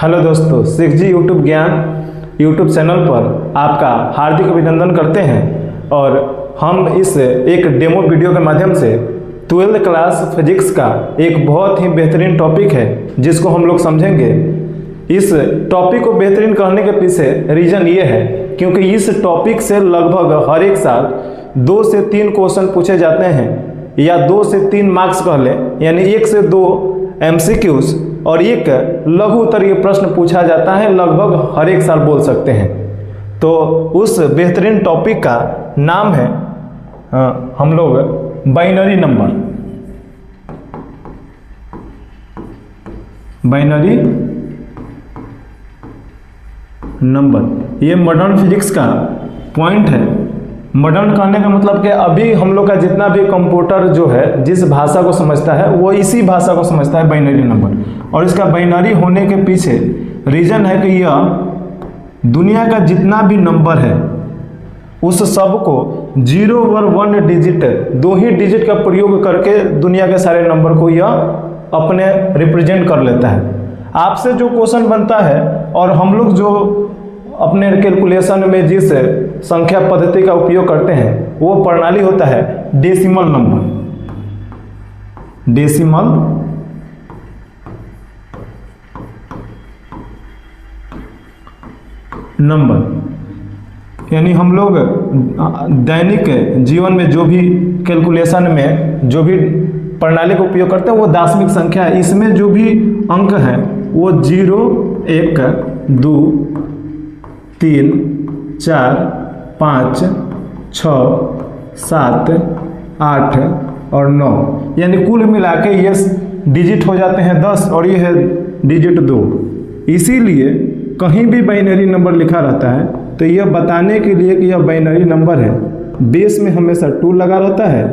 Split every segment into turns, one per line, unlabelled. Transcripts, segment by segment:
Hello दोस्तों, सिख जी YouTube ज्ञान YouTube channel पर आपका हार्दिक अभिनंदन करते हैं। और हम इस एक डेमो वीडियो के माध्यम से 12th क्लास फिजिक्स का एक बहुत ही बेहतरीन टॉपिक है जिसको हम लोग समझेंगे। इस टॉपिक को बेहतरीन करने के पीछे रीज़न ये है क्योंकि इस टॉपिक से लगभग हर एक साल 2 से 3 क्वेश्चन पूछे जाते हैं, या 2 से 3 मार्क्स कह लें, यानी 1 से 2 MCQs और एक लघु उत्तरीय प्रश्न पूछा जाता है, लगभग हर एक साल बोल सकते हैं। तो उस बेहतरीन टॉपिक का नाम है हम लोग बाइनरी नंबर। बाइनरी नंबर ये मॉडर्न फिजिक्स का पॉइंट है। मॉडर्न कहने का मतलब कि अभी हम लोग का जितना भी कंप्यूटर जो है जिस भाषा को समझता है वो इसी भाषा को समझता है, बाइनरी नंबर। और इसका बाइनरी होने के पीछे रीज़न है कि यह दुनिया का जितना भी नंबर है उस सब को 0 और 1 डिजिट, 2 ही डिजिट का प्रयोग करके दुनिया के सारे नंबर को यह अपने रिप्रेजेंट कर लेता है। आपसे जो क्वेश्चन बनता है और हम लोग जो अपने कैलकुलेशन में जिस संख्या पद्धति का उपयोग करते हैं वो प्रणाली होता है डेसिमल नंबर। डेसिमल नंबर यानी हम लोग दैनिक जीवन में जो भी कैलकुलेशन में जो भी प्रणाली का उपयोग करते हैं वो दशमिक संख्या है। इसमें जो भी अंक हैं वो 0, 1, 2, 3, 4, 5, 6, 7, 8 और 9, यानी कुल मिला के ये डिजिट हो जाते हैं 10 और ये है डिजिट 2। इसीलिए कहीं भी बाइनरी नंबर लिखा रहता है तो यह बताने के लिए कि यह बाइनरी नंबर है, बेस में हमेशा 2 लगा रहता है।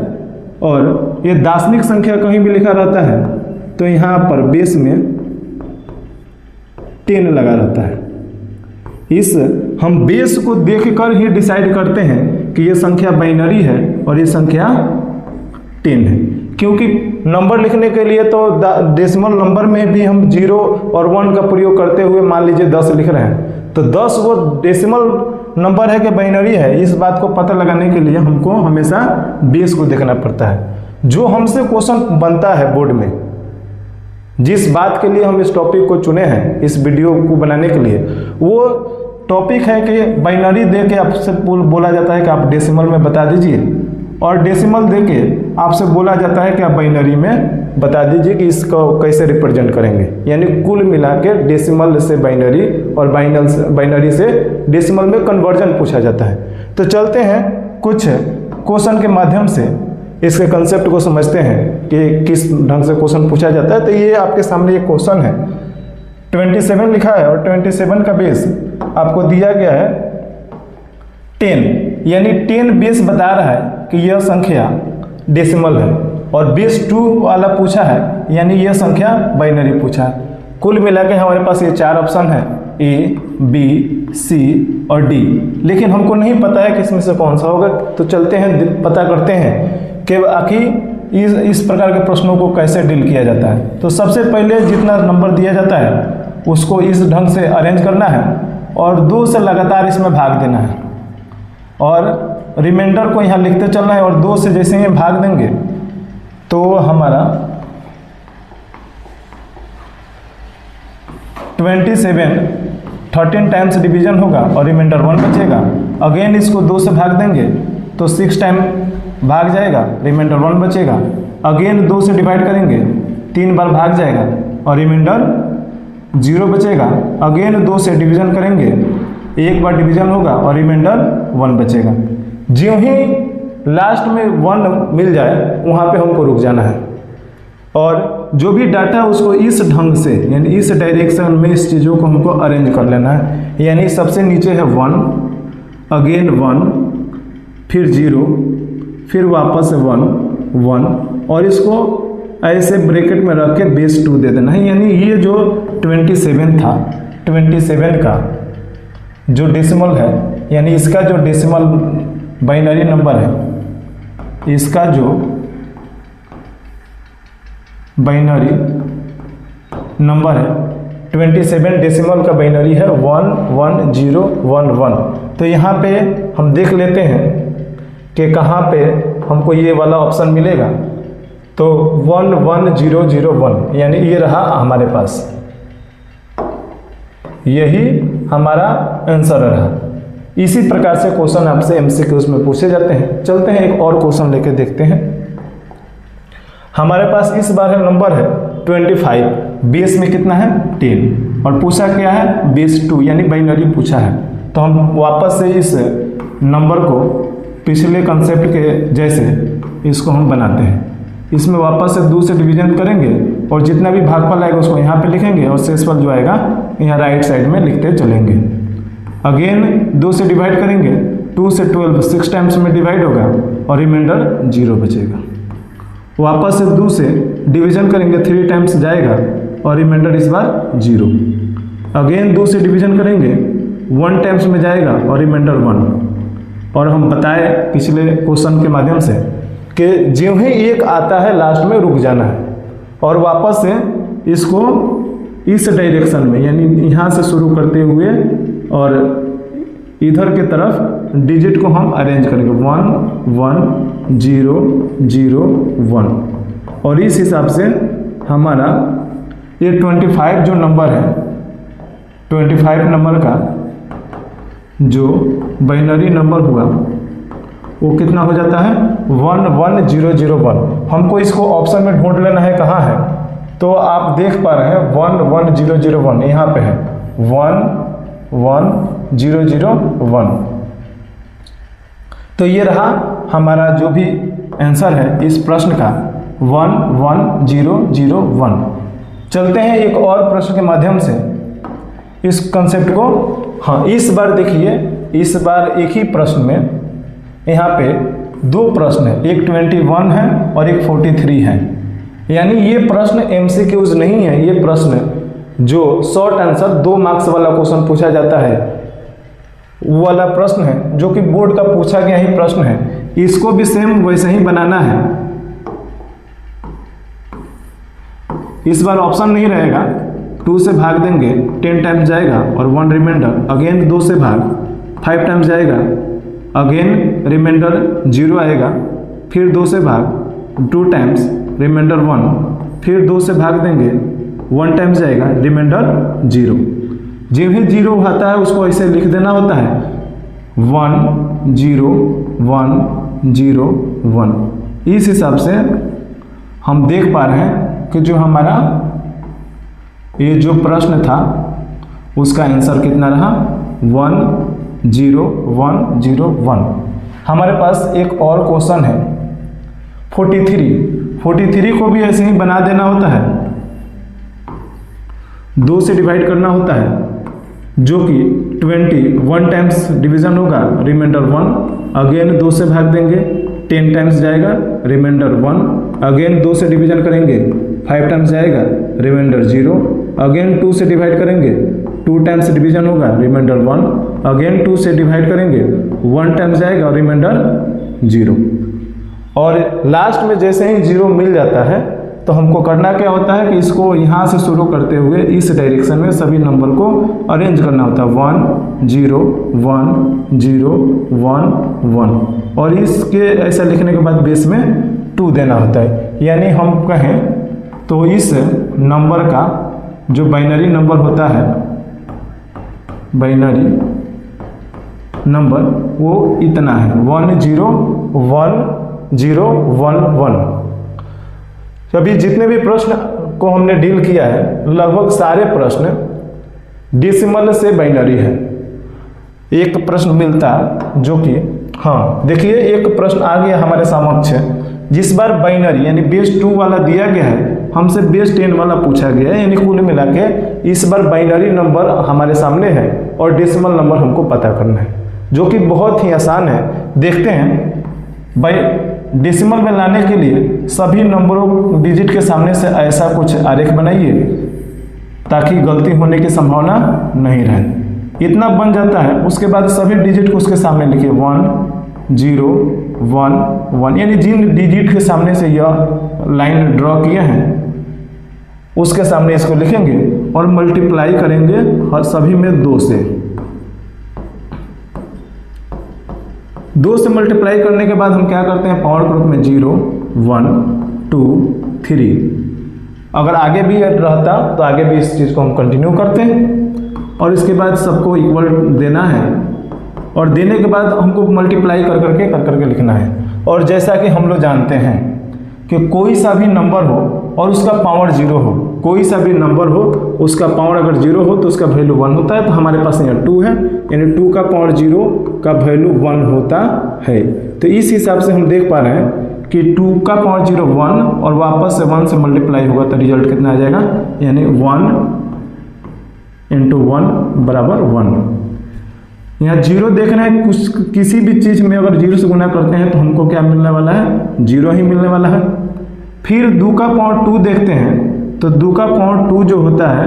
और ये दार्शनिक संख्या कहीं भी लिखा रहता है तो यहाँ पर बेस में 10 लगा रहता है। इस हम बेस को देखकर ही डिसाइड करते हैं कि ये संख्या बाइनरी है और ये संख्या 10 है, क्योंकि नंबर लिखने के लिए तो डेसिमल नंबर में भी हम 0 और 1 का प्रयोग करते हुए मान लीजिए 10 लिख रहे हैं तो 10 वो डेसिमल नंबर है कि बाइनरी है, इस बात को पता लगाने के लिए हमको हमेशा बेस को देखना पड़ता है। जो हमसे क्वेश्चन बनता है बोर्ड में, जिस बात के लिए हम इस टॉपिक को चुने हैं इस वीडियो को बनाने के लिए, वो टॉपिक है कि बाइनरी दे के आपसे बोला जाता है कि आप डेसिमल में बता दीजिए, और डेसिमल दे के आपसे बोला जाता है कि आप बाइनरी में बता दीजिए कि इसको कैसे रिप्रेजेंट करेंगे। यानी कुल मिला के डेसिमल से बाइनरी और बाइनरी से डेसिमल में कन्वर्जन पूछा जाता है। तो चलते हैं कुछ क्वेश्चन के माध्यम से इसके कंसेप्ट को समझते हैं कि किस ढंग से क्वेश्चन पूछा जाता है। तो ये आपके सामने एक क्वेश्चन है, 27 लिखा है और 27 का बेस आपको दिया गया है 10, यानी 10 बेस बता रहा है कि यह संख्या डेसिमल है, और बेस 2 वाला पूछा है यानी यह संख्या बाइनरी पूछा है। कुल मिला के हमारे पास ये 4 ऑप्शन है, A, B, C और D, लेकिन हमको नहीं पता है कि इसमें से कौन सा होगा। तो चलते हैं पता करते हैं कि आखिर इस प्रकार के प्रश्नों को कैसे डील किया जाता है। तो सबसे पहले जितना नंबर दिया जाता है उसको इस ढंग से अरेंज करना है और 2 से लगातार इसमें भाग देना है, और रिमाइंडर को यहाँ लिखते चलना है। और 2 से जैसे ही भाग देंगे तो हमारा 27 13 टाइम्स डिवीजन होगा और रिमाइंडर 1 बचेगा। अगेन इसको 2 से भाग देंगे तो 6 टाइम भाग जाएगा, रिमाइंडर 1 बचेगा। अगेन 2 से डिवाइड करेंगे, 3 बार भाग जाएगा और रिमाइंडर 0 बचेगा। अगेन 2 से डिवीजन करेंगे, 1 बार डिवीजन होगा और रिमाइंडर 1 बचेगा। ज्यों ही लास्ट में 1 मिल जाए वहाँ पे हमको रुक जाना है, और जो भी डाटा है उसको इस ढंग से यानी इस डायरेक्शन में इस चीज़ों को हमको अरेंज कर लेना है। यानी सबसे नीचे है 1, अगेन 1, फिर 0, फिर वापस 1, 1, और इसको ऐसे ब्रैकेट में रख के बेस 2 दे देना है। यानी ये जो 27 था, 27 का जो डेसिमल है, यानी इसका जो डेसिमल बाइनरी नंबर है, इसका जो बाइनरी नंबर है 27 डेसिमल का बाइनरी है 11011। तो यहाँ पे हम देख लेते हैं कि कहाँ पे हमको ये वाला ऑप्शन मिलेगा। तो 11001 यानी ये रहा हमारे पास, यही हमारा आंसर रहा। इसी प्रकार से क्वेश्चन आपसे एमसीक्यूज में पूछे जाते हैं। चलते हैं एक और क्वेश्चन लेके देखते हैं। हमारे पास इस बार है नंबर है 25, बेस में कितना है 10 और पूछा क्या है बेस 2 यानी बाइनरी पूछा है। तो हम वापस से इस नंबर को पिछले कंसेप्ट के जैसे इसको हम बनाते हैं। इसमें वापस से 2 से डिवीजन करेंगे और जितना भी भागफल आएगा उसको यहाँ पे लिखेंगे और शेषफल जो आएगा यहाँ राइट साइड में लिखते चलेंगे। अगेन 2 से डिवाइड करेंगे, 2 से 12 6 टाइम्स में डिवाइड होगा और रिमाइंडर 0 बचेगा। वापस से 2 से डिवीजन करेंगे, 3 टाइम्स जाएगा और रिमाइंडर इस बार 0। अगेन 2 से डिवीजन करेंगे, 1 टाइम्स में जाएगा और रिमाइंडर 1। और हम बताए पिछले क्वेश्चन के माध्यम से कि जो ही एक आता है लास्ट में रुक जाना है और वापस से इसको इस डायरेक्शन में यानी यहाँ से शुरू करते हुए और इधर के तरफ डिजिट को हम अरेंज करेंगे 1 1 0 0 1 और इस हिसाब से हमारा ये 25 जो नंबर है 25 नंबर का जो बाइनरी नंबर हुआ वो कितना हो जाता है 11001। हमको इसको ऑप्शन में ढूंढ लेना है कहाँ है, तो आप देख पा रहे हैं 11001 यहाँ पे है 11001। तो ये रहा हमारा जो भी आंसर है इस प्रश्न का 11001। चलते हैं एक और प्रश्न के माध्यम से इस कंसेप्ट को। हाँ, इस बार देखिए, इस बार एक ही प्रश्न में यहाँ पे 2 प्रश्न है, एक 21 है और एक 43 है। यानी ये प्रश्न एमसीक्यूज नहीं है, ये प्रश्न जो शॉर्ट आंसर 2 मार्क्स वाला क्वेश्चन पूछा जाता है वो वाला प्रश्न है, जो कि बोर्ड का पूछा गया ही प्रश्न है। इसको भी सेम वैसे ही बनाना है। इस बार ऑप्शन नहीं रहेगा, 2 से भाग देंगे 10 टाइम्स जाएगा और 1 रिमाइंडर। अगेन 2 से भाग 5 टाइम्स जाएगा, अगेन रिमाइंडर 0 आएगा। फिर 2 से भाग 2 टाइम्स रिमाइंडर 1, फिर 2 से भाग देंगे 1 टाइम्स जाएगा रिमाइंडर 0। जो भी 0 आता है उसको ऐसे लिख देना होता है 1 0 1 0 1। इस हिसाब से हम देख पा रहे हैं कि जो हमारा ये जो प्रश्न था उसका आंसर कितना रहा 10101। हमारे पास एक और क्वेश्चन है 43 को भी ऐसे ही बना देना होता है, 2 से डिवाइड करना होता है, जो कि 21 टाइम्स डिवीजन होगा रिमाइंडर 1। अगेन 2 से भाग देंगे 10 टाइम्स जाएगा रिमाइंडर 1। अगेन 2 से डिवीजन करेंगे 5 टाइम्स जाएगा रिमाइंडर 0। अगेन 2 से डिवाइड करेंगे 2 टाइम्स डिवीजन होगा रिमाइंडर 1। अगेन 2 से डिवाइड करेंगे 1 टाइम्स जाएगा और रिमाइंडर 0। और लास्ट में जैसे ही 0 मिल जाता है तो हमको करना क्या होता है कि इसको यहाँ से शुरू करते हुए इस डायरेक्शन में सभी नंबर को अरेंज करना होता है 1 0 1 0 1 1 और इसके ऐसा लिखने के बाद बेस में 2 देना होता है। यानी हम कहें तो इस नंबर का जो बाइनरी नंबर होता है, बाइनरी नंबर वो इतना है 101011। अभी जितने भी प्रश्न को हमने डील किया है लगभग सारे प्रश्न डेसिमल से बाइनरी है। एक प्रश्न मिलता जो कि हाँ देखिए एक प्रश्न आ गया हमारे समक्ष जिस बार बाइनरी यानी बेस 2 वाला दिया गया है, हमसे बेस 10 वाला पूछा गया है। यानी कुल मिला के इस बार बाइनरी नंबर हमारे सामने है और डेसिमल नंबर हमको पता करना है, जो कि बहुत ही आसान है। देखते हैं डेसिमल में लाने के लिए सभी नंबरों डिजिट के सामने से ऐसा कुछ आरेख बनाइए ताकि गलती होने की संभावना नहीं रहे। इतना बन जाता है, उसके बाद सभी डिजिट को उसके सामने लिखिए 1 0 1 1। यानी जिन डिजिट के सामने से यह लाइन ड्रॉ किए हैं उसके सामने इसको लिखेंगे और मल्टीप्लाई करेंगे और सभी में 2 से। 2 से मल्टीप्लाई करने के बाद हम क्या करते हैं, पावर के रूप में 0 1 2 3। अगर आगे भी रहता तो आगे भी इस चीज़ को हम कंटिन्यू करते हैं और इसके बाद सबको इक्वल देना है और देने के बाद हमको मल्टीप्लाई कर करके लिखना है। और जैसा कि हम लोग जानते हैं कि कोई सा भी नंबर हो और उसका पावर 0 हो, कोई सा भी नंबर हो उसका पावर अगर 0 हो तो उसका वैल्यू 1 होता है। तो हमारे पास यहाँ 2 है, यानी 2 का पावर 0 का वैल्यू 1 होता है। तो इस हिसाब से हम देख पा रहे हैं कि 2 का पावर 0 1 और वापस से 1 से मल्टीप्लाई होगा तो रिजल्ट कितना आ जाएगा, यानी 1 × 1 बराबर 1। यहाँ 0 देख रहे हैं, किसी भी चीज़ में अगर 0 से गुना करते हैं तो हमको क्या मिलने वाला है, 0 ही मिलने वाला है। फिर 2 का पावर 2 देखते हैं तो 2 का पावर 2 जो होता है,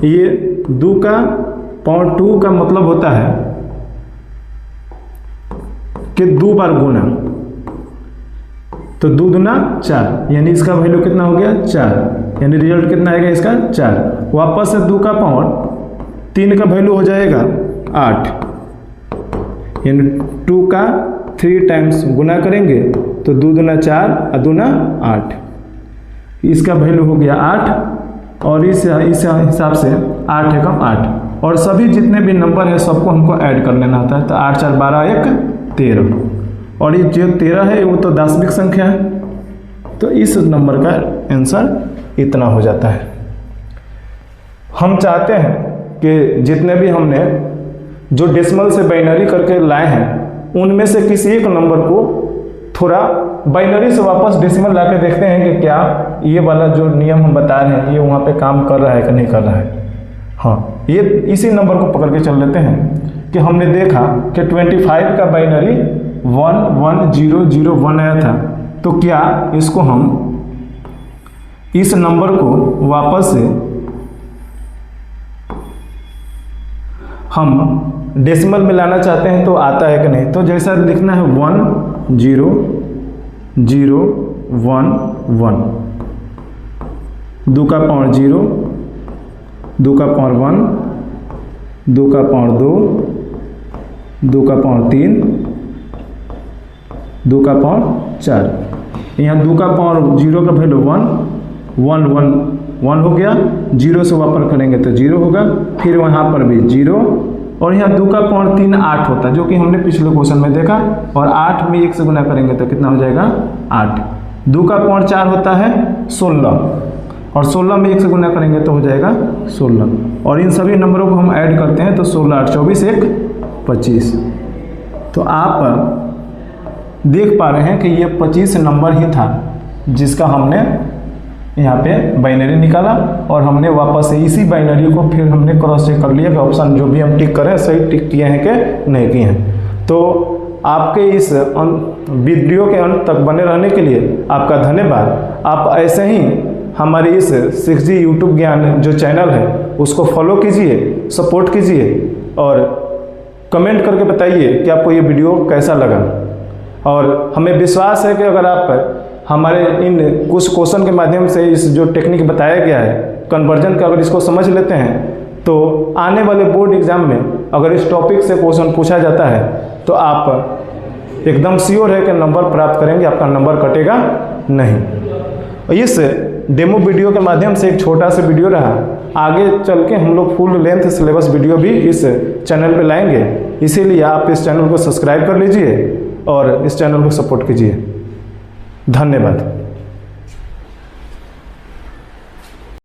ये 2 का पावर 2 का मतलब होता है कि 2 बार गुना, तो 2 दूना 4, यानी इसका वैल्यू कितना हो गया 4, यानी रिजल्ट कितना आएगा इसका 4। वापस से 2 का पावर 3 का वैल्यू हो जाएगा 8, यानी 2 का 3 टाइम्स गुना करेंगे तो 2 दूना 4 और 2 दूना 8, इसका वैल्यू हो गया 8। और इस हिसाब से 8 एकम 8 और सभी जितने भी नंबर है सबको हमको ऐड कर लेना होता है। तो 8 4 12 1 13 और ये जो 13 है वो तो दार्शनिक संख्या है, तो इस नंबर का आंसर इतना हो जाता है। हम चाहते हैं कि जितने भी हमने जो डेसिमल से बाइनरी करके लाए हैं उनमें से किसी एक नंबर को थोड़ा बाइनरी से वापस डेसिमल ला के देखते हैं कि क्या ये वाला जो नियम हम बता रहे हैं ये वहाँ पे काम कर रहा है कि नहीं कर रहा है। हाँ, ये इसी नंबर को पकड़ के चल लेते हैं कि हमने देखा कि 25 का बाइनरी 11001 आया था, तो क्या इसको हम इस नंबर को वापस से हम डेसिमल में लाना चाहते हैं तो आता है कि नहीं। तो जैसा लिखना है 1 0 0 1 1, 2 का पावर 0, 2 का पावर 1, 2 का पावर 2, 2 का पावर 3, 2 का पावर 4। यहाँ 2 का पावर 0 का वैल्यू 1 1 1 1 हो गया, 0 से वापस करेंगे तो 0 होगा, फिर वहाँ पर भी 0 और यहाँ 2 का पावर 3 8 होता है, जो कि हमने पिछले क्वेश्चन में देखा। और 8 में 1 से गुना करेंगे तो कितना हो जाएगा 8। 2 का पावर 4 होता है 16 और 16 में 1 से गुना करेंगे तो हो जाएगा 16। और इन सभी नंबरों को हम ऐड करते हैं तो 16 8 24 1 25। तो आप देख पा रहे हैं कि ये 25 नंबर ही था जिसका हमने यहाँ पे बाइनरी निकाला और हमने वापस से इसी बाइनरी को फिर हमने क्रॉस चेक कर लिया कि ऑप्शन जो भी हम टिक करें सही टिक किए हैं कि नहीं किए हैं। तो आपके इस वीडियो के अंत तक बने रहने के लिए आपका धन्यवाद। आप ऐसे ही हमारे इस 6G यूट्यूब ज्ञान जो चैनल है उसको फॉलो कीजिए, सपोर्ट कीजिए और कमेंट करके बताइए कि आपको ये वीडियो कैसा लगा। और हमें विश्वास है कि अगर आप हमारे इन कुछ क्वेश्चन के माध्यम से इस जो टेक्निक बताया गया है कन्वर्जन का, अगर इसको समझ लेते हैं तो आने वाले बोर्ड एग्जाम में अगर इस टॉपिक से क्वेश्चन पूछा जाता है तो आप एकदम श्योर है कि नंबर प्राप्त करेंगे, आपका नंबर कटेगा नहीं। इस डेमो वीडियो के माध्यम से एक छोटा सा वीडियो रहा, आगे चल के हम लोग फुल लेंथ सिलेबस वीडियो भी इस चैनल पे लाएंगे, इसीलिए आप इस चैनल को सब्सक्राइब कर लीजिए और इस चैनल को सपोर्ट कीजिए। धन्यवाद।